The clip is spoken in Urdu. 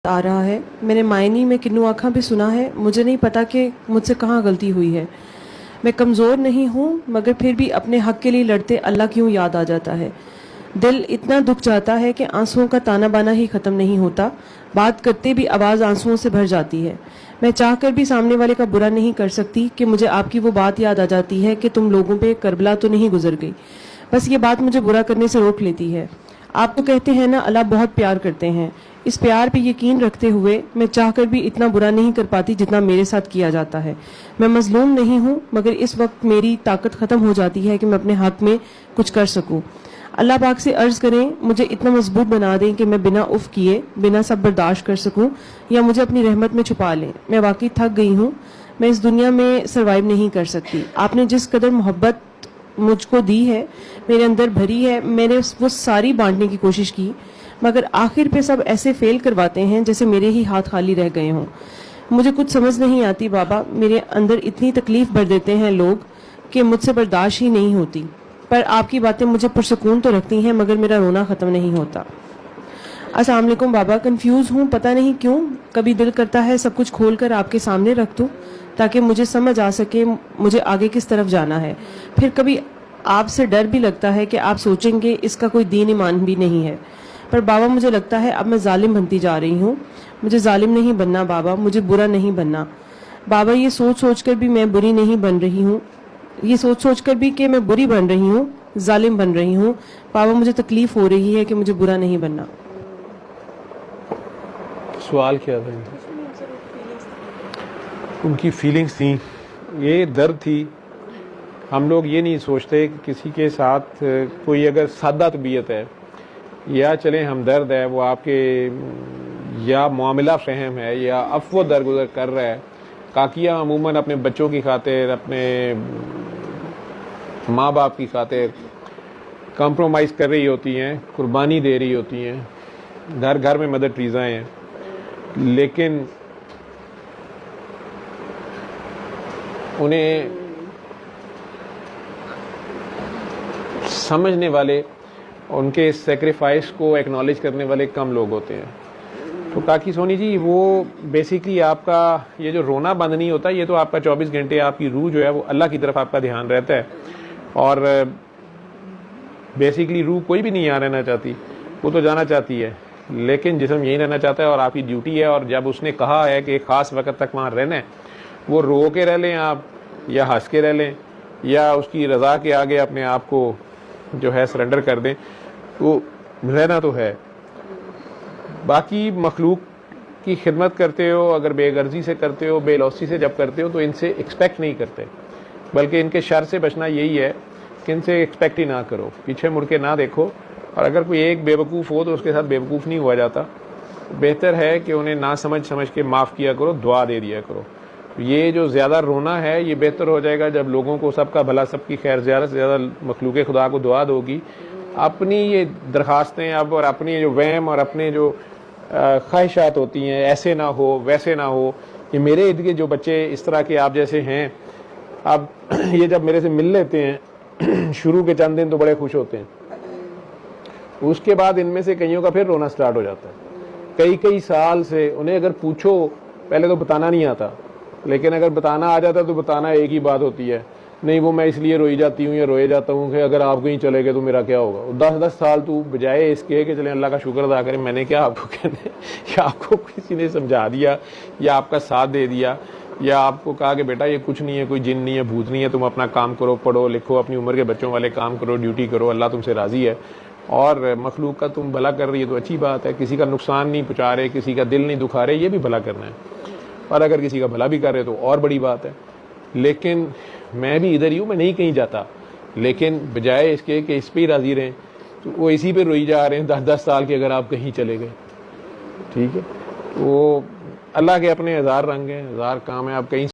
آ رہا ہے. میں نے معنی میں کنو آنکھاں پہ سنا ہے. مجھے نہیں پتا کہ مجھ سے کہاں غلطی ہوئی ہے. میں کمزور نہیں ہوں مگر پھر بھی اپنے حق کے لیے لڑتے اللہ کیوں یاد آ جاتا ہے. دل اتنا دکھ جاتا ہے کہ آنسوؤں کا تانا بانا ہی ختم نہیں ہوتا. بات کرتے بھی آواز آنسوؤں سے بھر جاتی ہے. میں چاہ کر بھی سامنے والے کا برا نہیں کر سکتی کہ مجھے آپ کی وہ بات یاد آ جاتی ہے کہ تم لوگوں پہ کربلا تو نہیں گزر گئی. بس یہ بات مجھے برا کرنے سے روک لیتی ہے. آپ تو کہتے ہیں نا اللہ بہت پیار کرتے ہیں. اس پیار پہ یقین رکھتے ہوئے میں چاہ کر بھی اتنا برا نہیں کر پاتی جتنا میرے ساتھ کیا جاتا ہے. میں مظلوم نہیں ہوں مگر اس وقت میری طاقت ختم ہو جاتی ہے کہ میں اپنے حق میں کچھ کر سکوں. اللہ پاک سے عرض کریں مجھے اتنا مضبوط بنا دیں کہ میں بنا اف کیے بنا سب برداشت کر سکوں یا مجھے اپنی رحمت میں چھپا لیں. میں واقعی تھک گئی ہوں. میں اس دنیا میں سروائیو نہیں کر سکتی. آپ نے جس قدر محبت مجھ کو دی ہے میرے اندر بھری ہے میں نے وہ ساری بانٹنے کی کوشش کی مگر آخر پہ سب ایسے فیل کرواتے ہیں جیسے میرے ہی ہاتھ خالی رہ گئے ہوں. مجھے کچھ سمجھ نہیں آتی بابا. میرے اندر اتنی تکلیف بھر دیتے ہیں لوگ کہ مجھ سے برداشت ہی نہیں ہوتی. پر آپ کی باتیں مجھے پرسکون تو رکھتی ہیں مگر میرا رونا ختم نہیں ہوتا. السلام علیکم بابا. کنفیوز ہوں پتہ نہیں کیوں. کبھی دل کرتا ہے سب کچھ کھول کر آپ کے سامنے رکھ دوں تاکہ مجھے سمجھ آ سکے مجھے آگے کس طرف جانا ہے. پھر کبھی آپ سے ڈر بھی لگتا ہے کہ آپ سوچیں گے اس کا کوئی دین ایمان بھی نہیں ہے. پر بابا مجھے لگتا ہے اب میں ظالم بنتی جا رہی ہوں. مجھے ظالم نہیں بننا بابا. مجھے برا نہیں بننا بابا. یہ سوچ سوچ کر بھی میں بری نہیں بن رہی ہوں. یہ سوچ سوچ کر بھی کہ میں بری بن رہی ہوں ظالم بن رہی ہوں. بابا مجھے تکلیف ہو رہی ہے کہ مجھے برا نہیں بننا. سوال کیا تھا ان کی فیلنگز تھیں, یہ درد تھی. ہم لوگ یہ نہیں سوچتے کہ کسی کے ساتھ کوئی اگر سادہ طبیعت ہے یا چلیں ہمدرد ہے, وہ آپ کے یا معاملہ فہم ہے یا عفو درگزر کر رہا ہے. کاکیاں عموماً اپنے بچوں کی خاطر اپنے ماں باپ کی خاطر کمپرومائز کر رہی ہوتی ہیں, قربانی دے رہی ہوتی ہیں. گھر گھر میں مدر ٹریزا ہیں, لیکن انہیں سمجھنے والے, ان کے سیکریفائس کو ایکنالج کرنے والے کم لوگ ہوتے ہیں. تو کاکی سونی جی, وہ بیسیکلی آپ کا یہ جو رونا بند نہیں ہوتا, یہ تو آپ کا 24 گھنٹے آپ کی روح جو ہے وہ اللہ کی طرف آپ کا دھیان رہتا ہے. اور بیسیکلی روح کوئی بھی نہیں یہاں رہنا چاہتی, وہ تو جانا چاہتی ہے, لیکن جسم یہیں رہنا چاہتا ہے اور آپ کی ڈیوٹی ہے. اور جب اس نے کہا ہے کہ ایک خاص وقت تک وہاں رہنا ہے, وہ رو کے رہ لیں آپ یا ہنس کے رہ لیں یا اس کی رضا کے آگے اپنے آپ کو جو ہے سرنڈر کر دیں, وہ رہنا تو ہے. باقی مخلوق کی خدمت کرتے ہو اگر بے غرضی سے کرتے ہو, بے لوثی سے جب کرتے ہو, تو ان سے ایکسپیکٹ نہیں کرتے, بلکہ ان کے شر سے بچنا یہی ہے کہ ان سے ایکسپیکٹ ہی نہ کرو, پیچھے مڑ کے نہ دیکھو. اور اگر کوئی ایک بے وقوف ہو تو اس کے ساتھ بے وقوف نہیں ہوا جاتا. بہتر ہے کہ انہیں نہ سمجھ کے معاف کیا کرو, دعا دے دیا کرو. یہ جو زیادہ رونا ہے یہ بہتر ہو جائے گا جب لوگوں کو سب کا بھلا, سب کی خیر, زیادہ سے زیادہ مخلوق خدا کو دعا دو گی. اپنی یہ درخواستیں اب اور اپنی جو وہم اور اپنے جو خواہشات ہوتی ہیں, ایسے نہ ہو ویسے نہ ہو, یہ میرے ارد گرد جو بچے اس طرح کے آپ جیسے ہیں, اب یہ جب میرے سے مل لیتے ہیں شروع کے چند دن تو بڑے خوش ہوتے ہیں, اس کے بعد ان میں سے کئیوں کا پھر رونا سٹارٹ ہو جاتا ہے. کئی سال سے انہیں اگر پوچھو, پہلے تو بتانا نہیں آتا, لیکن اگر بتانا آ جاتا تو بتانا ایک ہی بات ہوتی ہے, نہیں وہ میں اس لیے روئی جاتی ہوں یا روئے جاتا ہوں کہ اگر آپ کہیں چلے گئے تو میرا کیا ہوگا. 10 سال تو بجائے اس کے کہ چلیں اللہ کا شکر ادا کریں, میں نے کیا آپ کو کہنے, یا آپ کو کسی نے سمجھا دیا یا آپ کا ساتھ دے دیا یا آپ کو کہا کہ بیٹا یہ کچھ نہیں ہے, کوئی جن نہیں ہے, بھوت نہیں ہے, تم اپنا کام کرو, پڑھو لکھو, اپنی عمر کے بچوں والے کام کرو, ڈیوٹی کرو, اللہ تم سے راضی ہے اور مخلوق کا تم بھلا کر رہی ہے تو اچھی بات ہے. کسی کا نقصان نہیں پہنچا رہے, کسی کا دل نہیں دکھا رہے, یہ بھی بھلا کرنا ہے. اور اگر کسی کا بھلا بھی کر رہے تو اور بڑی بات ہے. لیکن میں بھی ادھر ہی ہوں, میں نہیں کہیں جاتا, لیکن بجائے اس کے کہ اس پہ ہی راضی رہیں تو وہ اسی پہ روئی جا رہے ہیں 10 سال کے اگر آپ کہیں چلے گئے. ٹھیک ہے, وہ اللہ کے اپنے ہزار رنگ ہیں, ہزار کام ہیں, آپ کہیں